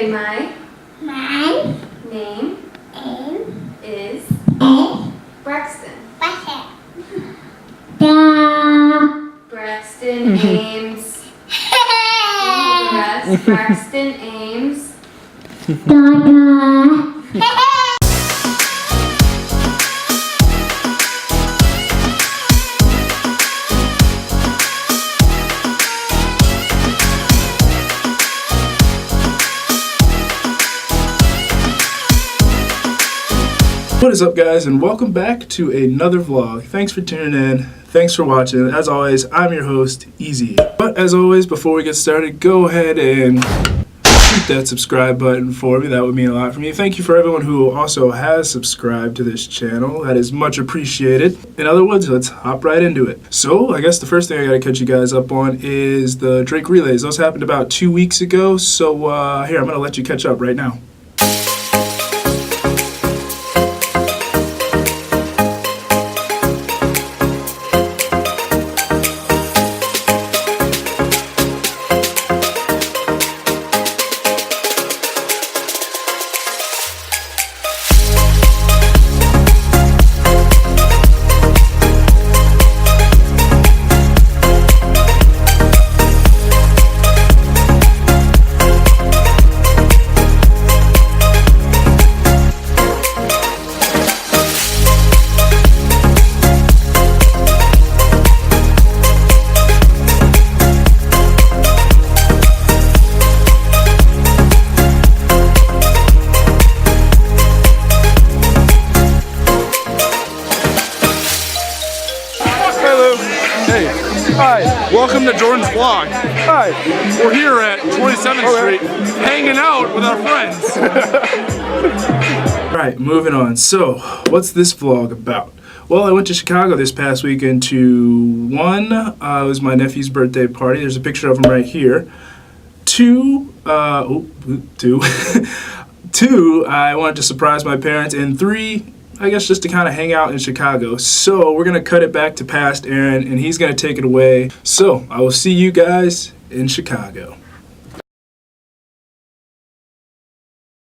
Say my name is Braxton. Braxton Ames. Braxton Ames. What is up, guys, and welcome back to another vlog. Thanks for tuning in. Thanks for watching. As always, I'm your host, Easy. But as always, before we get started, go ahead and hit that subscribe button for me. That would mean a lot for me. Thank you for everyone who also has subscribed to this channel. That is much appreciated. In other words, let's hop right into it. So I guess the first thing I gotta catch you guys up on is the drink relays. Those happened about 2 weeks ago. So here, I'm gonna let you catch up right now. Hi, welcome to Jordan's vlog. Hi, we're here at 27th Street, hanging out with our friends. Alright, moving on. So, what's this vlog about? Well, I went to Chicago this past weekend to one, it was my nephew's birthday party. There's a picture of him right here. Two, I wanted to surprise my parents. And three, I guess just to kind of hang out in Chicago. So we're going to cut it back to past Erin, and he's going to take it away. So I will see you guys in Chicago.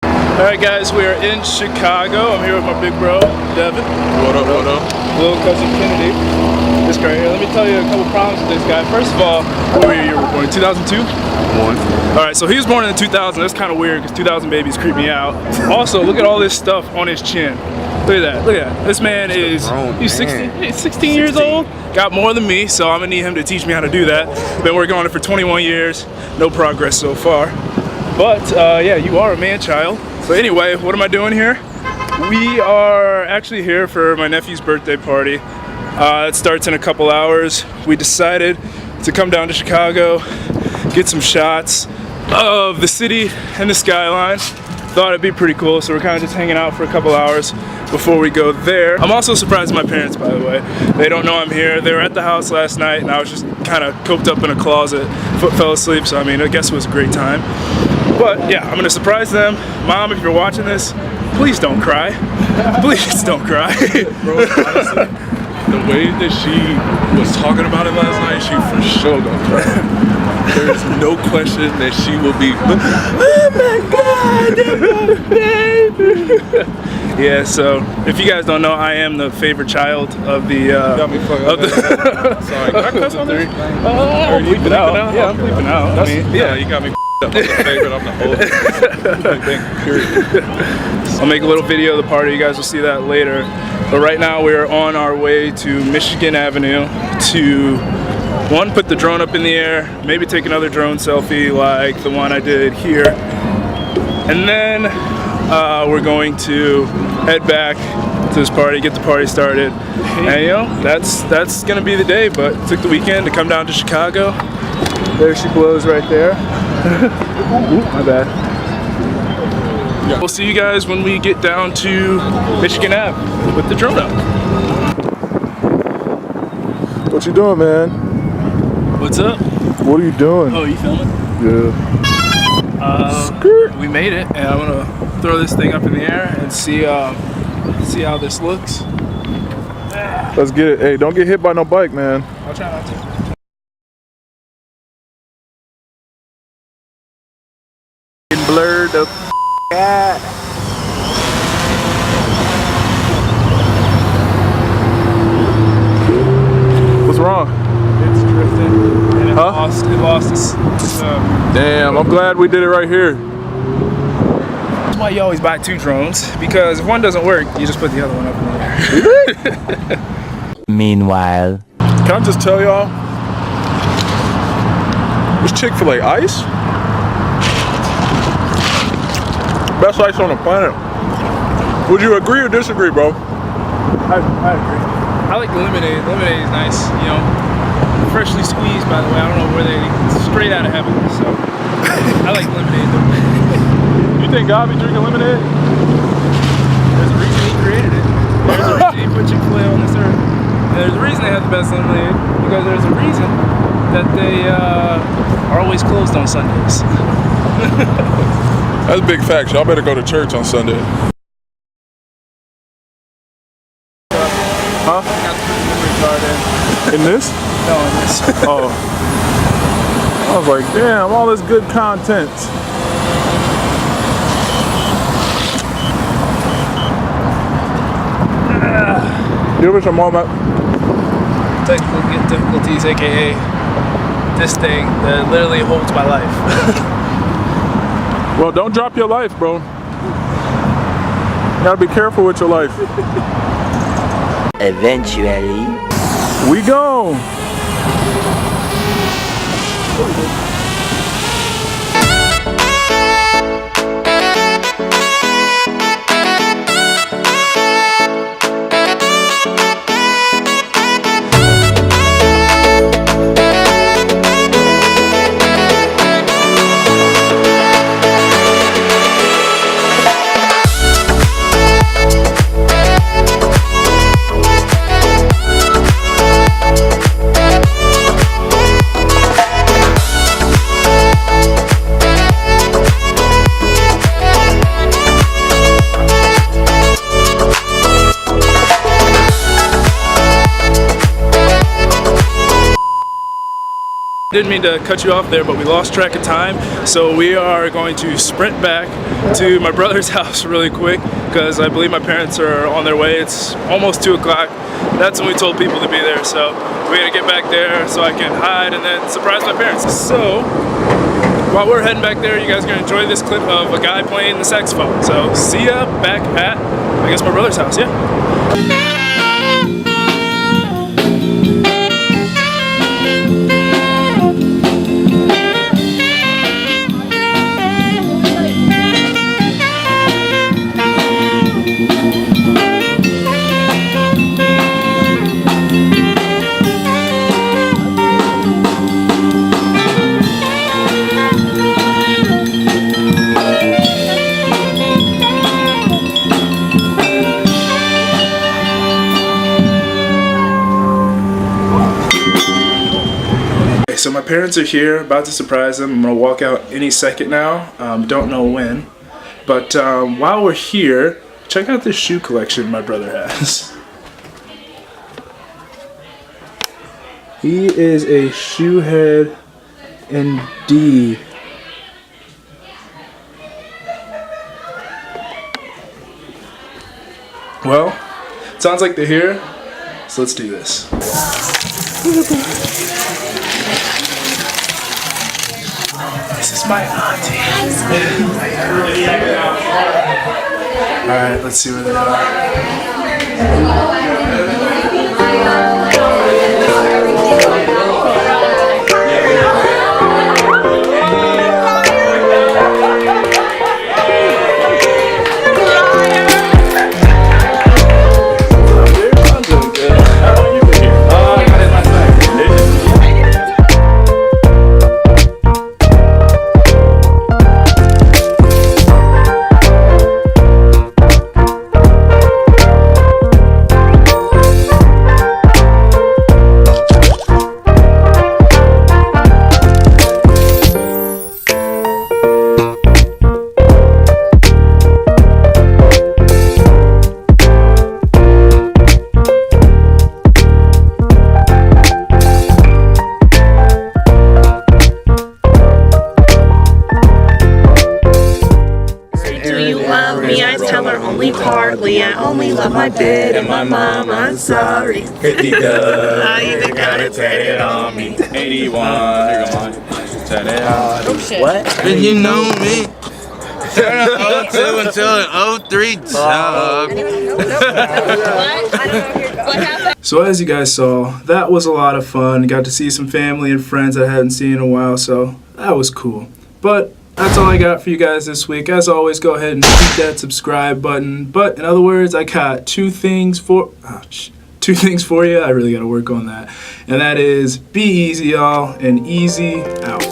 Alright guys, we are in Chicago. I'm here with my big bro, Devin. What up, what up? Little cousin Kennedy. This guy here. Let me tell you a couple problems with this guy. First of all, what year you were born? 2002? One. Alright, so he was born in 2000. That's kind of weird because 2000 babies creep me out. Also, look at all this stuff on his chin. Look at that, look at that. This man is, he's 16 years old, got more than me, so I'm gonna need him to teach me how to do that. Been working on it for 21 years, no progress so far. But yeah, you are a man-child. So anyway, what am I doing here? We are actually here for my nephew's birthday party. It starts in a couple hours. We decided to come down to Chicago, get some shots of the city and the skyline. Thought it'd be pretty cool, so we're kind of just hanging out for a couple hours before we go there. I'm also surprised my parents, by the way. They don't know I'm here. They were at the house last night, and I was just kind of coped up in a closet, fell asleep, so I mean, I guess it was a great time. But yeah, I'm gonna surprise them. Mom, if you're watching this, please don't cry. Please don't cry. Bro, honestly, the way that she was talking about it last night, she for sure gonna cry. There's no question that she will be, oh my God, baby. Yeah, so if you guys don't know, I am the favorite child of the got me fucking of the sorry, can I cuss on there? I'm bleeping out. Yeah, I'm bleeping out. I mean, yeah, you got me up. I'm the favorite, I'm the oldest. Period. I'll make a little video of the party, you guys will see that later. But right now we are on our way to Michigan Avenue to, one, put the drone up in the air, maybe take another drone selfie like the one I did here. And then we're going to head back to this party, get the party started. And you know, that's gonna be the day, but took the weekend to come down to Chicago. There she blows right there. Ooh, my bad. Yeah. We'll see you guys when we get down to Michigan Ave with the drone up. What you doing, man? What's up? What are you doing? Oh, you filming? Yeah. We made it, and I'm gonna throw this thing up in the air and see how this looks. Let's get it. Hey, don't get hit by no bike, man. I'll try not to. Blurred. the at? What's wrong? It's drifting. And it Huh? lost its Damn, I'm glad we did it right here. That's why you always buy 2 drones, because if one doesn't work, you just put the other one up in the air. Meanwhile. Can I just tell y'all? This Chick-fil-A ice? Best ice on the planet. Would you agree or disagree, bro? I agree. I like the lemonade. Lemonade is nice, you know. Freshly squeezed, by the way. I don't know where they straight out of heaven. So I like lemonade though. You think God be drinking lemonade? There's a reason he created it. There's a reason he put Chick-fil-A on this earth. And there's a reason they have the best lemonade, because there's a reason that they are always closed on Sundays. That's big facts. Y'all better go to church on Sunday. Huh? I got the memory card in. In this? No, in this. Oh. I was like, damn, all this good content. Give us a moment. Technical difficulties, aka this thing that literally holds my life. Well, don't drop your life, bro. You gotta be careful with your life. Eventually. We gone. Didn't mean to cut you off there, but we lost track of time, so we are going to sprint back to my brother's house really quick, because I believe my parents are on their way. It's almost 2 o'clock. That's when we told people to be there, so we gotta get back there so I can hide and then surprise my parents. So while we're heading back there, you guys are gonna enjoy this clip of a guy playing the saxophone. So see ya back at, I guess, my brother's house. Yeah. So my parents are here, about to surprise them. I'm gonna walk out any second now. Don't know when. But while we're here, check out this shoe collection my brother has. He is a shoe head indeed. Well, sounds like they're here, so let's do this. This is my auntie. Alright, let's see where they are. me, I tell her only partly. I only love my bed and my mom, I'm sorry. 50 I even got it tatted on me. 81. Here go mine. Tatted on me. What? Did you know me? Turn an 02 until an 03 dog. So as you guys saw, that was a lot of fun. Got to see some family and friends I hadn't seen in a while, so that was cool. But that's all I got for you guys this week. As always, go ahead and hit that subscribe button. But in other words, I got two things for you. I really got to work on that. And that is be easy, y'all, and easy out.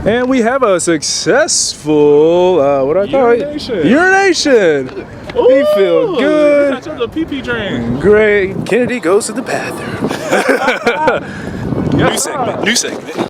And we have a successful, what do I call it? Urination. We feel good. Catch up the pee-pee drain. Great. Kennedy goes to the bathroom. New segment.